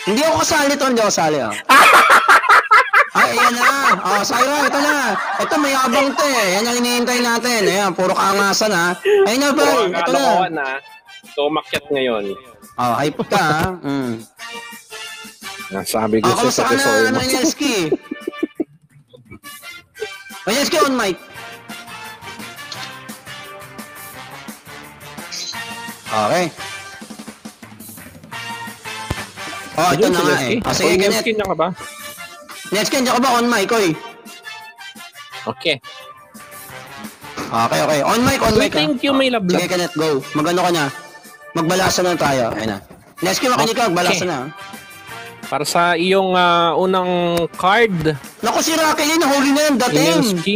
Hindi ako kasali to, hindi ako kasali. Oh. Ay, ayan na. Oh, Syra, ito na. Ito, may abang to eh. Yan ang hinihintay natin. Ayan, puro kaangasan ha. Ayun na, bro. Ito na. So, umakyat ngayon. Oh, hype ka ha. Nasabi ko sa episode mo. Neski. Neski on mic. Okay. Oh, ito na nga eh. Sige, Neski na ka ba? Neski, nandiyan ka ba on mic, oy? Okay. Okay. On mic. Thank you, may love. Sige, Kenneth, go. Magano ka na. Magbalasa na tayo. Ayun na. Neski, makinig ka. Magbalasa na. Para sa iyong unang card. Naku, si Rakilin, nahuli na yung dating. Neski.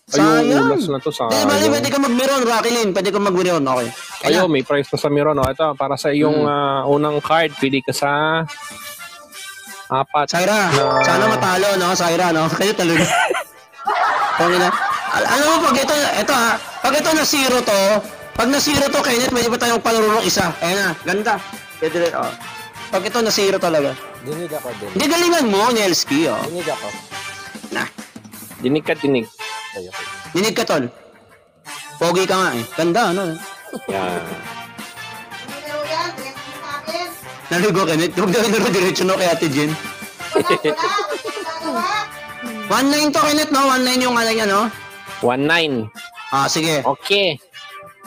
Sayang. Ulas na to, sayang. Hindi, bali, pwede ka mag-miron, Rakilin. Pwede ka mag-miron, okay. Ayo, may price na sa miron. Ito, para sa iyong unang card, pili ka sa 4. Syra, sana matalo, no? Syra, no? Kayo talaga. Alam mo, pag ito ha, pag ito na zero to, Kenneth, may iba tayong palurong isa. Ayan na, ganda. Pag ito na zero talaga. Dinig ako din. Hindi, galingan mo, Nelski, oh. Dinig ako. Na. Dinig ka. Dinig ka, tol. Pogi ka nga, eh. Ganda, ano? Yan. Naligo, Kenneth. Huwag na rinuro diretso no kay Ate Jen. 1-9 to, Kenneth, no? 1-9 yung ano yan, no? 1-9. Sige. Okay.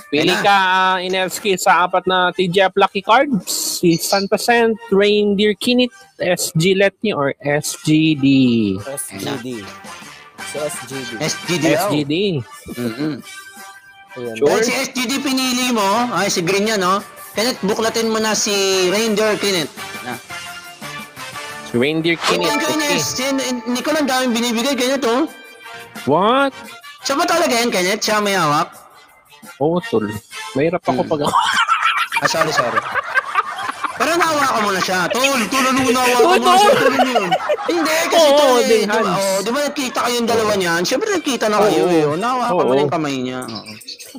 Pili ka, Inelski, sa 4 na TGF Lucky Cards. Si 100%, Reindeer Kinit, SG Letni, or SGD. SGD. Si SGD. SGD. Sure. Dahil si SGD pinili mo, si Green yan, no? Kenneth, buklatin mo na si Reindeer Kinit. Si Reindeer Kinit. Okay. Si Nicole ang daming binibigay, Kenneth, oh. What? Siya ba talaga yan, Kenneth? Siya may hawak? Oo, tol. Mahirap ako pag ako. Sorry. Pero nahawakan mo na siya. Tol, nahawakan mo na siya. Hindi, kasi di ba nagkita kayong dalawa niyan? Siyempre nagkita na kayo eh. Nahawakan mo na yung kamay niya.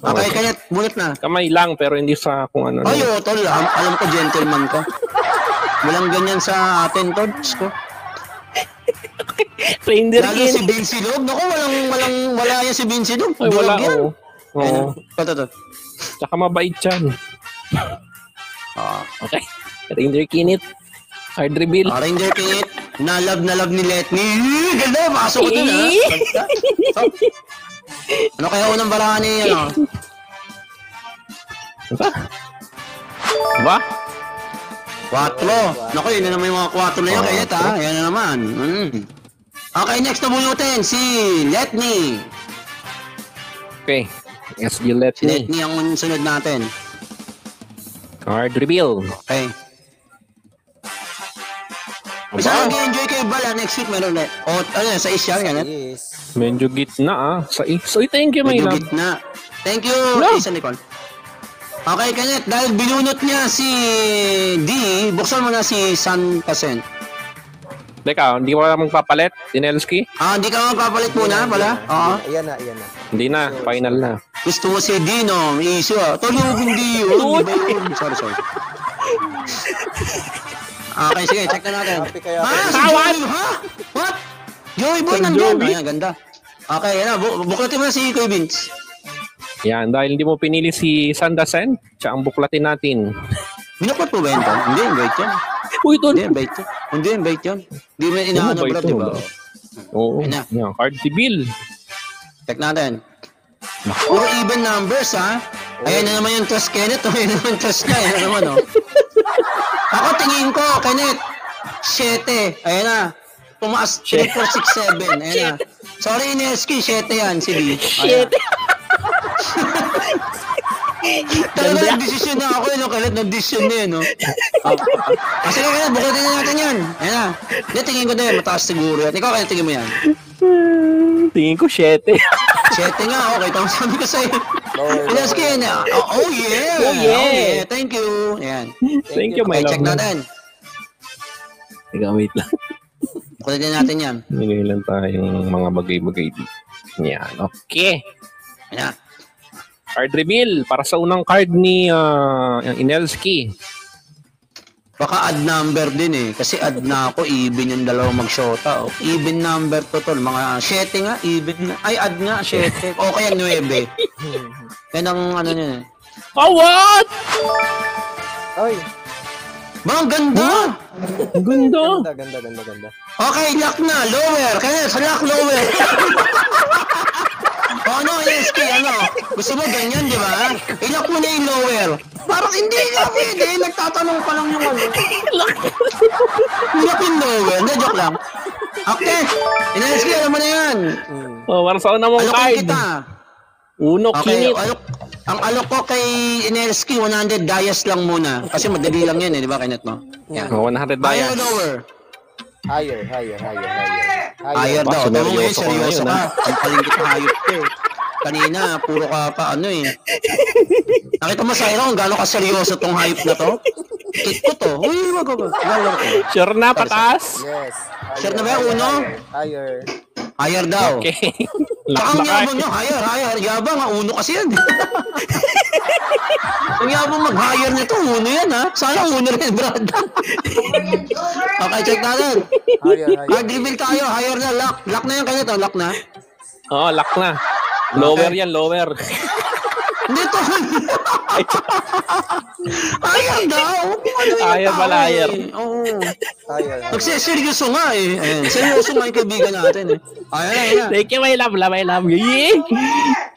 Okay, Kenneth, bunot na. Kamay lang, pero hindi sa kung ano. Ay, tol. Alam ko, gentleman ka. Walang ganyan sa atin, tol. Reindeer Lalo si Vinci Dog. Naku, wala yan si Vinci Dog. Ay, wala, oo. Ito. Tsaka mabait yan. Okay. Reindeer Kinit. Card reveal. Reindeer Kinit. Na love ni Letni. Ganda, makasok ko dun, ha? Ano kaya unang barahan ni, Ba? 4. Naku, yun na naman yung mga 4 na yun, Kenneth, ha? Yan na naman. Okay, next na bunutin, si Letni. Okay. SG Letni. Si Letni ang sunod natin. Card reveal. Okay. Basta nag-enjoy kayo bala, next week meron ulit. Sa isya, Kenneth? Yes. Medyo gitna, Sa so, thank you, my love. Medyo gitna. Thank you, Isa Nicole. Okay, Kenneth, dahil binunot niya si D, buksan mo na si 100%. Teka, hindi ko na magpapalit, Dinelski? Hindi ka magpapalit muna pala? Oo. Ayan na. Hindi na, final na. Gusto mo si D, no? May issue, Tulog hindi yun. Sorry. Okay, sige, check na natin. Happy kayo. Si Joey, ha? What? Joey Boy, nandyan. Ayan, ganda. Okay, yan na. Buklatin mo na si Kuya Vince. Yan, dahil hindi mo pinili si Sandasen, siya ang buklatin natin. Binuklat mo ba yun, Tom? Hindi, invite yan. Uy, Tol. Hindi, invite yan. Hindi mo inaano, bro, di ba? Oo. Yan, card reveal. Check natin. Puro even numbers, ha? Ayan na naman yung trust, Kenneth. Ayan na naman trust ka. Ayan na naman, oh. Ako, tingin ko, Kenneth. 7. Ayan na. Tumaas. 3, 4, 6, 7. Ayan na. Sorry, Ineski. 7 yan, si B. 7. Talaga nag-desisyon na ako, Kenneth. Nag-desisyon na yun, no? Kasi Kenneth, bukutin na natin yan. Ayan na. Hindi, tingin ko din. Mataas siguro yan. Ikaw, Kenneth, tingin mo yan. Tingin ko 7. 7 nga, okay. Tama sabi ko sa'yo. Ineski, oh yeah. Thank you. Ayan. Thank you, my love. Check natin. Teka, wait lang. Bukutin natin yan. Nilagay lang tayong mga bagay-bagay dito. Yan, okay. Ayan. Card reveal para sa unang card ni Inelski. Baka odd number din eh. Kasi odd na ako, even yung dalawang mag-shota. Oh. Even number to tol. Mga 7 nga, even na. Ay, odd nga, 7. O kaya 9. Yan ang ano niya. Oh, what? Ay, Mga ganda! Ang ganda. ganda. Okay, lock na. Lower. Kaya sa lock, lower. O ano, SK, ano? Gusto mo ganyan, di ba? I-lock mo na yung lower. Parang hindi nga pwede. Nagtatanong pa lang yung ano. I-lock yung lower. Hindi, joke lang. Okay. SK, alam mo na yan. Oh, para sa unang mong Alokin card. kita. Uno, Okay, kinit. ang alok ko kay Inelski, 100 dias lang muna. Kasi madali lang yan eh, di ba, Kenneth mo? Yan. Oh, 100 Higher bias. or lower? Higher. Higher Ba, daw. Tama mo ngayon, seryoso ka seryoso ngayon, ka. Ang palingkit na hayop ko eh. Kanina, puro ka pa ano eh. Nakita mo sa ang gano'n ka seryoso tong hayop na to? Kit ko to. Uy, wag. Sure na, pataas. Yes. Sure na ba yung uno? Higher. Higher daw. Okay. Saka ang Lakbakay. yabang nyo, higher. Yabang, uno kasi yan. Ang yabang mag-higher nito, uno yan ha. Sana uno rin, Brad. Okay, check natin. Higher. Card reveal tayo, higher na, lock. Lock na yan kayo to, lock na. Oh, lock na. Lower yan, lower. Hindi to. Higher daw. Ano yung Higher tao pala, higher. eh. Oo. Higher. Seryoso nga eh. Ayan, seryoso nga yung kaibigan natin eh. Ayan. Thank you, my love. My love. Yeah.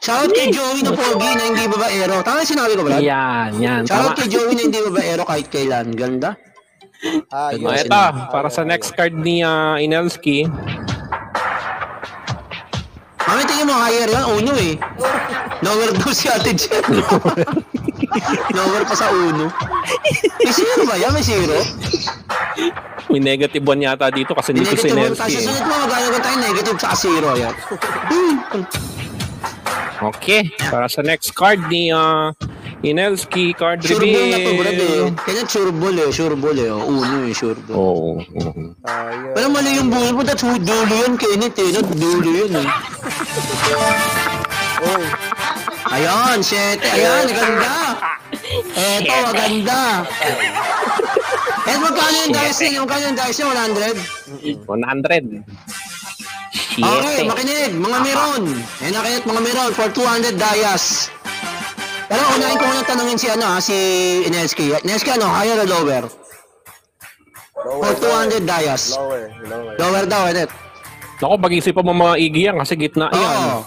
Shoutout kay Joey na pogi na hindi babaero. Tama yung sinabi ko ba? Yan. Shoutout Tama. kay Joey na hindi babaero kahit kailan. Ganda. Higher. Oh, ito, para sa next card ni Inelski. Mami, tingin mo, higher yan. Uno eh. Lower daw si Ate Jen. Lower pa sa uno. May zero ba yan? May zero? May negative 1 yata dito kasi dito si Negative 1 tayo. Inelski. Sa sunod mo, magagawa tayo negative sa zero. Yan. Okay, para sa next card ni Inelski, card Sure ball na to, Brad eh. reveal. Kaya sure ball eh. Oh, uno eh, sure ball. Oo. Higher. Pero mali yung buhay mo, that's dulo yun, Kenneth eh. No? Dulo yun eh. Oy. Ayan, 7. Ayan, ganda. Eto, maganda. Eh, magkano yung dice niya? Magkano yung dice niya? 100? 100. Okay, Siete. makinig. Mga meron. Ayan na Kenneth, mga meron. For 200 dias. Pero unahin ko muna tanongin si si Inelski. Inelski, higher or lower? For 200 dias. Lower. Lower daw, Kenneth. Ako, pag-isipan mo mga igi yan kasi gitna yan. Oo.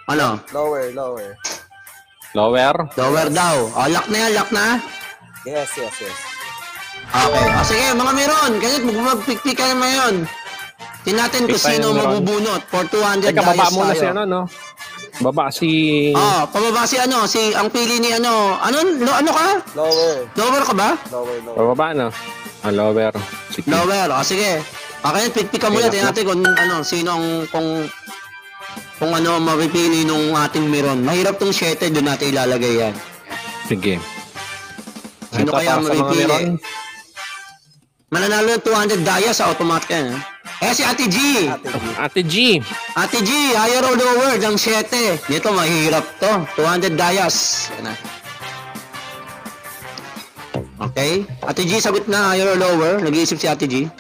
Ano? Lower. Lower. Lower daw. Oh, lock na yan, lock na. Yes. Okay. Sige, mga meron. Kenneth, mag-pick ka naman yun. Tingnan natin kung Pick tayo sino ng meron. mabubunot. For 200 Teka, baba dias muna tayo. si no? Baba si... Pababa si ang pili ni ano ka? Lower. Lower ka ba? Baba, no? Lower. Sige. Lower. Sige. Okay, pick ka muna. Okay, Tingnan natin kung sino ang kung ano mapipili nung ating meron. Mahirap tong 7, doon natin ilalagay yan. Sige. Sino Ito, kaya para sa mga mapipili? meron. Mananalo ng 200 dias sa automatic yan. Si Ate G. Ate G. Ate G, higher or lower ng 7. Dito, mahirap to. 200 dias. Yan na. Okay. Ate G, sagot na. Higher or lower? Nag-iisip si Ate G.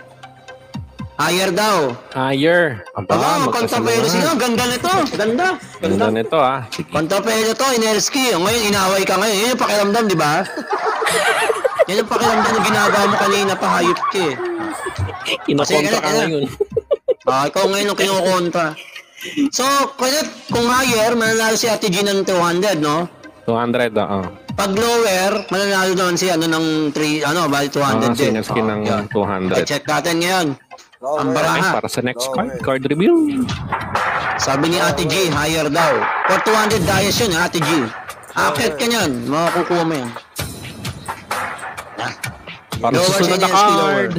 Higher daw. Higher. Aba, Kontrapelo sila. Ganda nito. Ganda. Ganda nito, Sige. Kontrapelo to, Inelski. Ngayon, inaway ka ngayon. Yun yung pakiramdam, di ba? Yan yung pakiramdam na ginagawa mo kanina pa, hayop ka eh. Kinokontra ka ngayon. Ikaw ngayon ang kinukontra. So, kung higher, mananalo si Ate G ng 200, no? 200, Pag lower, mananalo naman si ng 3, bali 200 din. Sinelski ng 200. Check natin ngayon. Ang Okay, baraha. para sa next card review. Sabi ni Ate G, higher daw. For 200 dias yun, Ate G. Akit ka niyan, makakukuha mo yan. Para sa Lower susunod na Inelski, lower. card.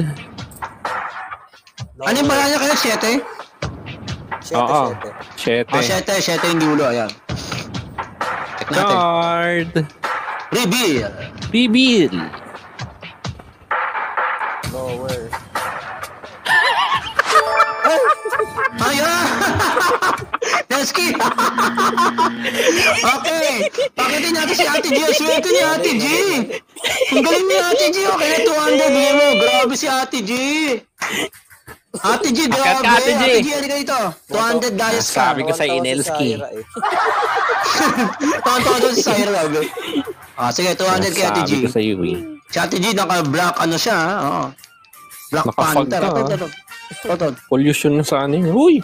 Ano yung baraha niya kayo? 7? Oo. 7. 7 yung dulo, ayan. Check natin. Card. Reveal. Reveal. Lower. Ayan! Nelski. Okay. Pakitin natin si Ate G. Swerte ni Ate G. Ang galing ni Ate G. Okay na 200. Bigyan mo. Grabe si Ate G. Ate G, grabe. Ate G. Ate G, halika dito. 200 dayas ka. Sabi ko sa Inelski. Tawan-tawan doon si Syra. Grabe. Sige, 200 kay Ate G. Sabi ko sa iyo eh. Si Ate G, naka-black ano siya. Oo. Black Naka-fog Panther. ka, Ito. Pollution na sa ano yun. Uy!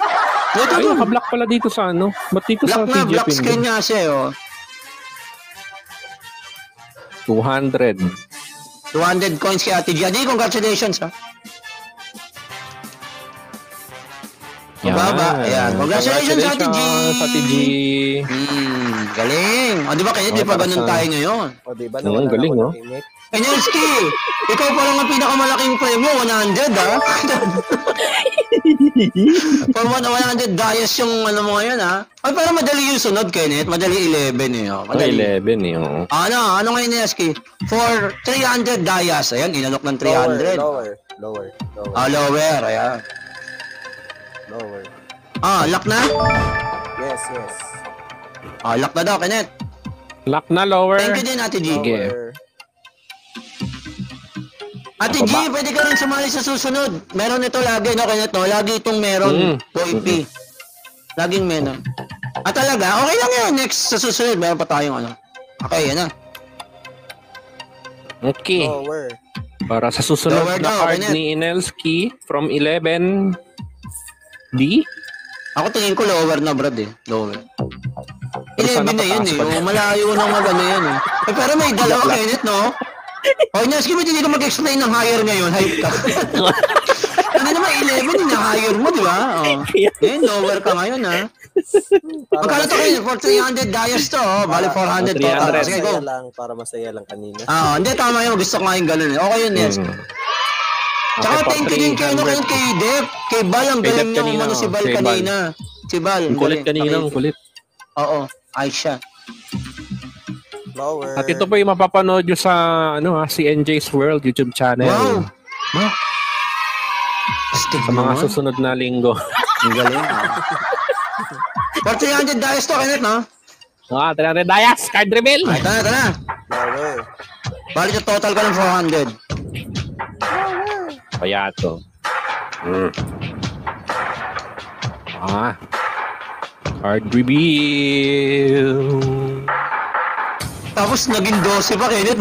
Ito. Ay, naka-black pala dito sa ano. Ba't dito sa Black na, TGF black screen hindi? nga siya, oh. 200. 200 coins kay Ate G. Ate, congratulations, ha. Mababa. Ayan. Congratulations, Ate G. Ate G. Galing. Di ba kaya di pa ganun tayo ngayon? O, diba? Galing, no? Nelski, ikaw pa lang ang pinakamalaking premyo, 100, ha? For 100 dayas yung ano mo ngayon, ha? Ay, para madali yung sunod, Kenneth. Madali 11, eh. Oh. Madali. 11 eh. Oh. Ano ngayon, Nelski? For 300 dayas. Ayan, inalok ng 300. Lower. Lower, ayan. Lower. Lock na? Yes. Lock na daw, Kenneth. Lock na, lower. Thank you din, Ate G. Sige. Lower. Ate G, pwede ka rin sumali sa susunod. Meron ito lagi, no, Kenneth, no? Lagi itong meron, Boy P. Laging meron. Talaga, okay lang yun. Next, sa susunod, meron pa tayong ano. Okay, yan na. Okay. Lower. Para sa susunod Lower na daw, card Kenneth. ni Inelski from 11 D. Ako tingin ko lower na, brad, eh. Lower. Pero 11 sana na yun, pataas eh. pa din. Malayo na mag-ano yan, eh. Pero may dalawa, Kenneth, no? Nelski, ba't hindi ka mag-explain ng higher ngayon? Hype ka. Ano naman, 11, hina-higher mo, di ba? Lower ka ngayon, ha? Magkano to kayo? For 300 dayas to, oh. Bali 400 to. 300. Sige, go. Para masaya lang kanina. Hindi, tama yun. Gusto ko nga yung ganun, eh. Okay yun, Nelski. Tsaka Okay, thank you din kay Dep. Kay Bal, ang Kay galing Dep niya umano si Bal kay Bal. kanina. Si Bal. Ang kulit kanina, ang kulit. Oo, ayos siya. Lower. At ito po yung mapapanood nyo sa si NJ's World YouTube channel. Wow! Stick Sa mga susunod na linggo. Ang galing. For 300 dayas to, Kenneth, no? 300 dayas, card reveal. Ito na. Lower. Bali yung total ka ng 400. Kaya to. Card reveal. Tapos naging 12 pa, Kenneth.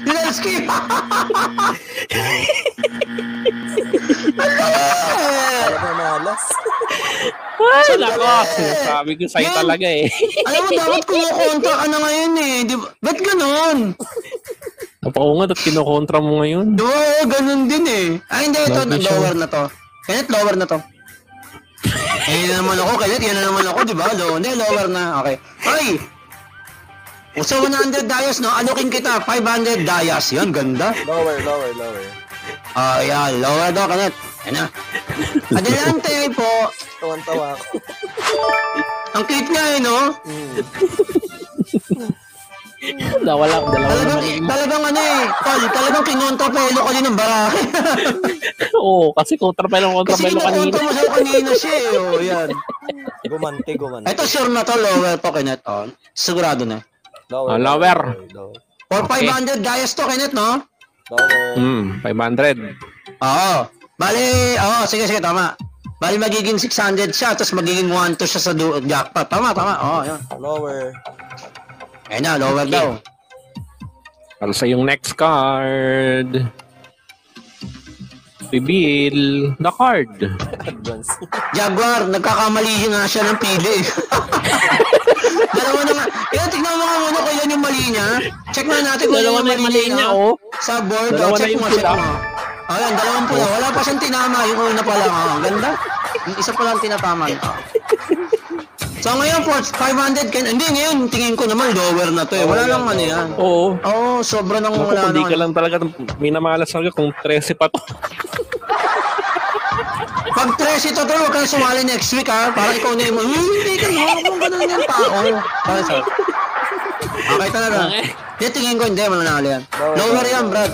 Nelski! Talaga malas. Ay, nako. Sabi ko sa'yo Yan. talaga eh. Alam mo, dapat kumukontra ka na ngayon, eh. Di ba? Ba't ganun? Napakungat at kinokontra mo ngayon. Oo, ganun din, eh. Hindi. Ito, Lagi siya. lower na to. Kenneth, lower na to. Yan na naman ako, Kenneth. Yan na naman ako, di ba? Hindi, lower na. Okay. Ay! So, 100 dayas, no? Alukin kita. 500 dayas. Yan, ganda. Lower. Yan. Lower daw, Kenneth. Yan na. Adelante po. Tawan-tawa ako. Ang cute nga, eh, no? Dalawa Talagang ano, eh. Paul, talagang kinontrapelo ka din ng barake. Oo, kasi kontrapelo Kasi kanina. kinakontra mo siya kanina siya, eh. Oh, yan. Gumante. Ito, sure na to. Lower to, Kenneth. Oh. Sigurado na. Lower. For Okay. 500 dayas to, Kenneth, no? Lower. 500. Oo. Bali, sige, tama. Bali, magiging 600 siya, tapos magiging 1 to siya sa jackpot. Tama. Oo, yan. Lower. Ayun na, lower daw. Para sa yung next card. Reveal the card. Advance. Jaguar, nagkakamali nga siya ng pili. Dalawa na nga. Kaya tignan mo nga muna kung yan yung mali niya. Check na natin kung Dalawa yan na yung yung mali mali niya. niya, oh. Sa board, Dalawa na check yung mo. pula. Ayan, dalawang pula. Wala pa siyang tinama. Yung una pa lang. Ganda. Yung isa pa lang tinataman. So ngayon, for 500, hindi ngayon, tingin ko naman lower na to eh. Wala lang ano yan. Oo. Oo, sobra nang Naku, wala hindi na. ka lang talaga minamalas talaga kung 13 pa to. Pag 13 to, huwag kang sumali next week, ha? Para ikaw na yung, hindi ka na, kung ganun yung tao. Para sa... Okay, talaga. Hindi, tingin ko, hindi, mananalo yan. Lower yan, Brad.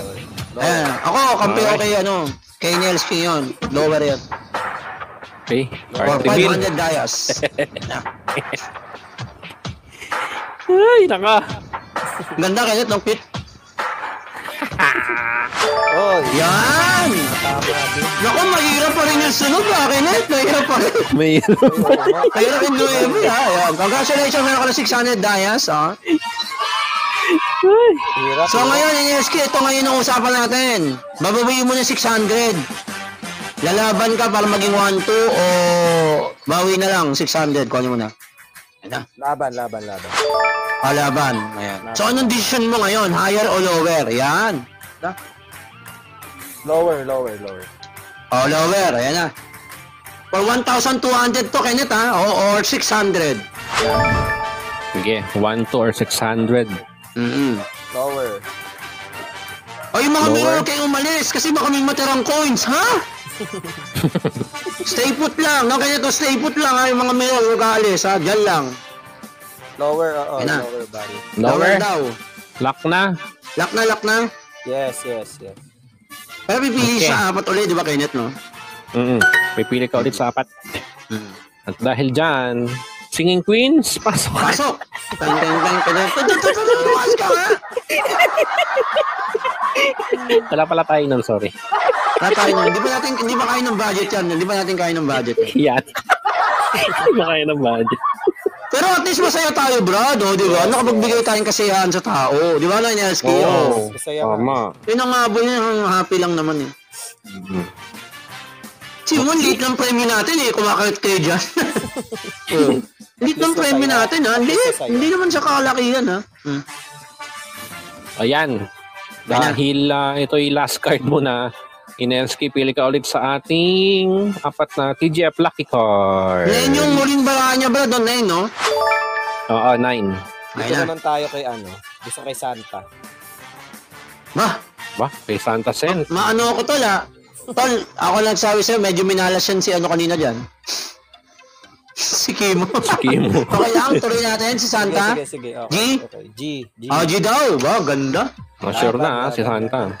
Ayan, ako, kampi ko kay, Kay Nelski yun. Lower yun. Okay. Or Card reveal. 500 dayas. Ay, naka. Ganda Kenneth, ng pit. Oh, Yan! tama din. Naku, mahirap pa rin yung sunod ha, Kenneth. Mahirap pa rin. May Mahirap yung Nueve ha. Ayan. Congratulations, meron ka na 600 dayas ha. Hirap. So ngayon, NSK, ito ngayon ang usapan natin. Babawiin mo na 600. Lalaban ka para maging 1-2 o bawi na lang 600. Kunin mo na. Ayan na. Laban. Laban. Ayan. So anong decision mo ngayon? Higher o lower? Yan. Lower. O lower. Ayan na. For 1,200 to, Kenneth ha? Or 600. Sige, 1, 2, or 600. Lower. O yung mga Lower. mirror kayo umalis kasi baka may matirang coins, ha? Stay put lang. No, Kenneth, stay put lang ha. Yung mga mirror, huwag aalis ha. Diyan lang. Lower, Yan na. lower body. Lower. daw. Lock na. Lock na. Yes. Pero pipili Okay. sa apat ulit, di ba, Kenneth, no? Pipili ka ulit sa 4. At dahil dyan, Singing Queens, pasok. Pasok! Tang, Kenneth. Tumas ka, ha? Wala pala tayo nun, sorry. Tatay na. Hindi ba kaya ng budget yan? Hindi ba natin kaya ng budget? Yan. Hindi ba kayo ng budget? Pero at least masaya tayo, Brad, oh, di ba? Nakapagbigay tayong kasiyahan sa tao. Di ba, Nanyaski? Oo. Masaya Tama. Yun ang habol niya, happy lang naman eh. Si Juan, late ng premyo natin eh, kumakayot kayo dyan. Late ng premyo natin ha, hindi naman siya kalakihan ha. Ayan. Dahil ito yung last card mo na Inelski, pili ka ulit sa ating 4 na TGF Lucky Card. 9 yung muling barahan niya, Brad, on 9, no? Oo, 9. Dito naman tayo kay gusto kay Santa. Ba, Kay Santa Sen. maano ako tol ha? Tol, ako lang sabi sa'yo, medyo minalas yan si ano kanina dyan. Si Kimo. Kimo. Okay lang, tuloy natin si Santa. Sige. G? Okay. G. G daw, ba, ganda. Sure na si Santa.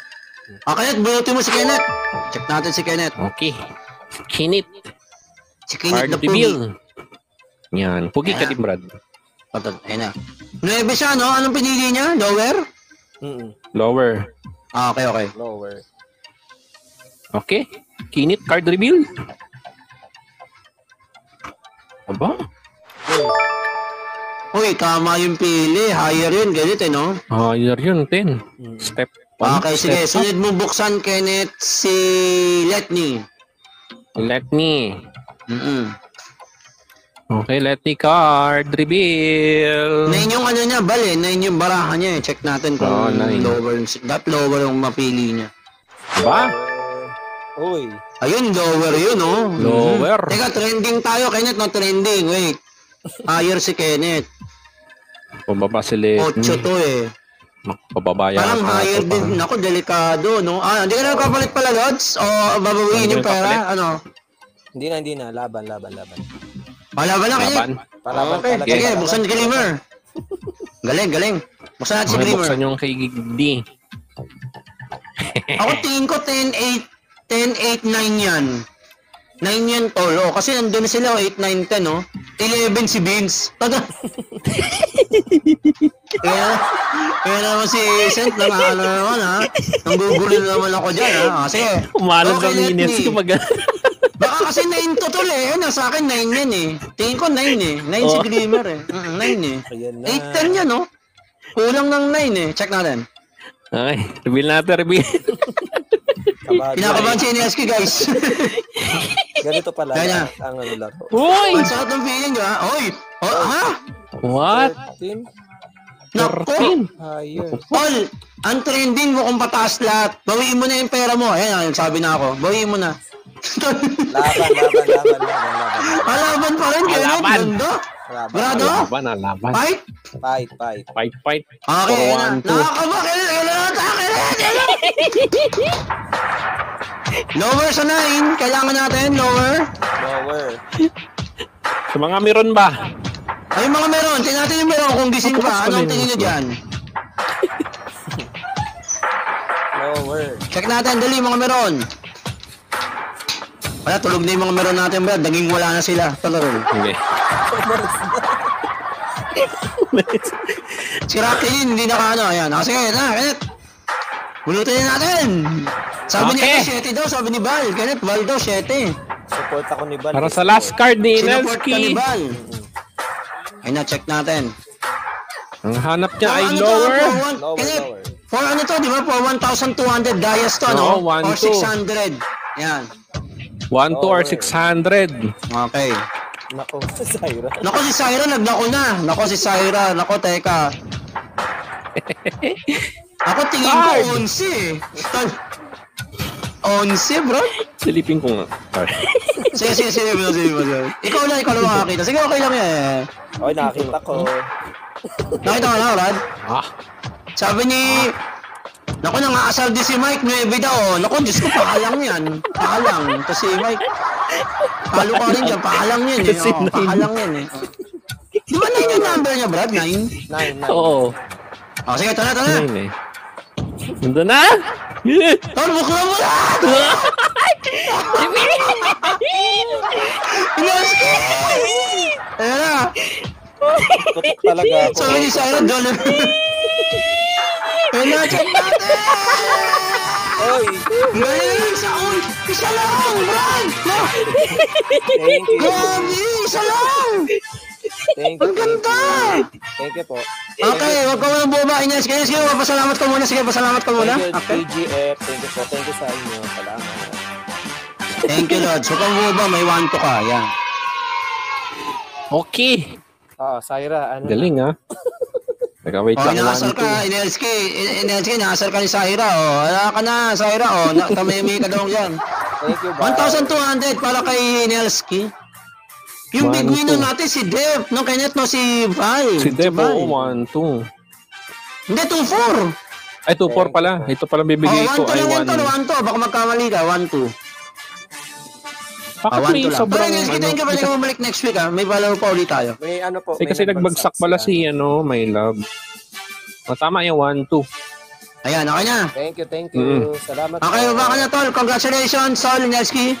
Kenneth, bunutin mo si Kenneth. Check natin si Kenneth. Okay. Kinit. Si Kenneth Card na reveal. Yan. Pugi ka din, Brad. Ayun na. 9 siya, no? Anong pinili niya? Lower? Lower. Okay. Lower. Okay. Kinit card reveal. Aba? Uy, tama yung pili. Higher yun, ganit eh, no? Higher yun, 10. Step 1. Okay, sige. Sunod mo buksan, Kenneth, si Letney. Let me. Okay, let me card reveal. 9 yung ano niya, bali. 9 yung baraha niya eh. Check natin kung nine. lower. Lower yung mapili niya. Ba? Uy. Ayun, lower yun, no? Lower. Teka, trending tayo, Kenneth, no? Trending. Wait. Higher si Kenneth. Pababa si Let 8 to eh. Pababaya. Parang higher din. Naku, delikado, no? Hindi ka na kapalit pala, Lods? O babawiin yung pera? Ano? Hindi na. Laban. Palaban na, Kenneth. Palaban Okay, talaga. sige, buksan si Glimmer. Galing. Buksan natin si Okay, Glimmer. buksan yung kay D. Ako tingin ko 10-8, 10-8-9 yan. 9 yan, tol. O, kasi nandun sila, 8, 9, 10, no? 11 si Vince. Kaya naman si Sent, ano naman, ha? Nanggugulo naman ako dyan, ha? Sige. Umalang Okay, sa minutes let ko me. mag... Baka kasi 9 to, tol, eh. Nasa akin, 9 yan, eh. Tingin ko 9, eh. 9 si Glimmer, eh. 9, eh. Ayan na. 8, 10 yan, no? Kulang ng 9, eh. Check natin. Okay, reveal. Kabado. Kinakabahan si NSK, guys. Ganito pala Kaya. ang laro. Uy! Ang sakit ng feeling, ha? Oy! Ha? What? 13. Nako! 13? Higher. Tol, ang trending mo kung pataas lahat. Bawiin mo na yung pera mo. Ayan, sabi na ako. Bawiin mo na. Laban. Alaban pa rin, Kenneth. Alaban. Ganda. Brado? Laban. Fight. Fight. Okay, For ayan na. 1, 2. Nakakaba, Kenneth. Lower sa 9. Kailangan natin, lower. Sa mga meron ba? Ay, mga meron. Tingnan natin yung meron kung gising Tapos pa. pala Anong yun. tingin nyo dyan? Lower. Check natin, dali mga meron. Wala, tulog na yung mga meron natin, Brad. Naging wala na sila. Tulog. Okay. Si Rocky, hindi naka ano. Ayan. Sige, na, Kenneth. Bulutin natin. Sabi Okay. niya, 7 daw. Sabi ni Val. Kenneth, Val daw, 7. Support ako ni Val. Para sa last card ni Sinuport ka ni Inelsky. Val. Ayun na, check natin. Ang hanap niya ay Ano to, lower. Lower, Kenneth, lower. for ano to, di ba? For 1,200 dias to, Oo, no? 1, Or 2. 600. Yan. 1, 2, or 600. Okay. Nako, Syra. Nako si Syra, nagnako na. Nako si Syra. Nako, teka. Ako tingin ko Card. 11 eh. 11, bro? Silipin ko nga. Sige, bro. Ikaw lang makakita. Sige, okay lang yan. Okay, nakakita ko. Nakita ko na, Brad? Ah, Sabi ni... Naku, nangaasal din si Mike, 9 daw. Naku, Diyos ko, paalang yan. Paalang. Ito si Mike. Palo ka rin dyan, paalang yan eh. Kasi Oo, nine. paalang yan eh. Di ba 9 yung number niya, Brad? 9? 9. oo. Oh, sige, ito na. Ayun eh. Nandun na? Yeah. Tol, bukla mo na! Inaski! Ayan na. Tutok talaga ako. Sabi ni Syra, Jolly. Ayan na, check natin! Oy, Ngayon, isa lang, Brad! No! thank you. Grabe, isa lang! Thank you. Ang ganda! Thank you po. Okay, wag ka muna bumaba. Ines, sige, pasalamat ka muna. Sige, pasalamat ka muna. Thank you, Okay. TGF. Thank you po. Thank you sa inyo. Salamat. Thank you, Lord. So, kung bumaba, may 1 to ka. Yan. Okay. Syra, ano? Galing ah. Teka, wait Oh, lang. inaasar 1, 2. ka, Inelski, inaasar ka ni Syra. Oh, wala ka na, Syra. Oh, tamimi ka daw yan. Thank you, Val. 1,200 para kay Inelski. Yung big 1, winner 2. natin, si Dev. No, Kenneth, no, si Val. Si Dev, Val. oo, 1, 2. Hindi, 2-4. Ay, 2, 4 pala. Ito pala bibigay Oh, ko 1 to ay lang yan, 1. tol. 1 to. Baka magkamali ka. 1-2. Bakit 1 may to lang. Pero sobrang Inelski, thank you. Pwede ka bumalik next week, ha. May follow pa ulit tayo. May ano po. Eh, kasi nagbagsak pala si, my love. O, tama yung 1, 2. Ayan, okay na. Thank you. Salamat Okay, po. baba ka na, tol. Congratulations, Sol Inelski.